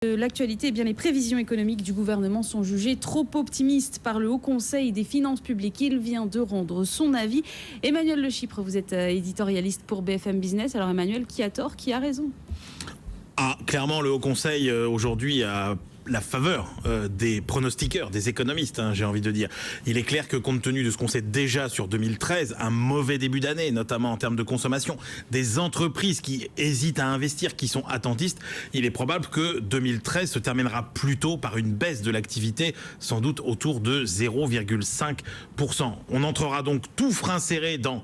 De l'actualité, eh bien, les prévisions économiques du gouvernement sont jugées trop optimistes par le Haut Conseil des finances publiques. Il vient de rendre son avis. Emmanuel Le Chypre, vous êtes éditorialiste pour BFM Business. Alors Emmanuel, qui a tort, qui a raison? Clairement, le Haut Conseil aujourd'hui a la faveur des pronostiqueurs, des économistes, j'ai envie de dire. Il est clair que compte tenu de ce qu'on sait déjà sur 2013, un mauvais début d'année, notamment en termes de consommation, des entreprises qui hésitent à investir, qui sont attentistes, il est probable que 2013 se terminera plutôt par une baisse de l'activité, sans doute autour de 0,5%. On entrera donc tout frein serré dans...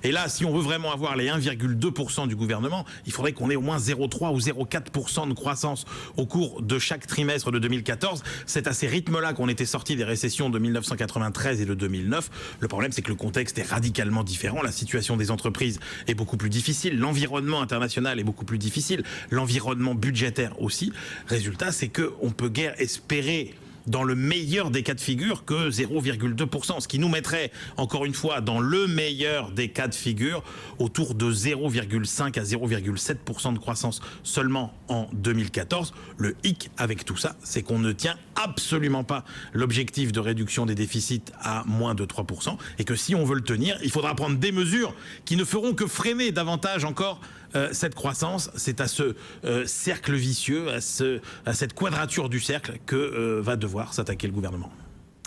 Et là, si on veut vraiment avoir les 1,2% du gouvernement, il faudrait qu'on ait au moins 0,3 ou 0,4% de croissance au cours de chaque trimestre de 2014. C'est à ces rythmes-là qu'on était sorti des récessions de 1993 et de 2009. Le problème, c'est que le contexte est radicalement différent. La situation des entreprises est beaucoup plus difficile. L'environnement international est beaucoup plus difficile. L'environnement budgétaire aussi. Résultat, c'est qu'on peut guère espérer, dans le meilleur des cas de figure, que 0,2%, ce qui nous mettrait, encore une fois, dans le meilleur des cas de figure, autour de 0,5 à 0,7% de croissance seulement en 2014. Le hic avec tout ça, c'est qu'on ne tient absolument pas l'objectif de réduction des déficits à moins de 3%, et que si on veut le tenir, il faudra prendre des mesures qui ne feront que freiner davantage encore cette croissance. C'est à ce cercle vicieux, à cette quadrature du cercle que va devoir s'attaquer le gouvernement.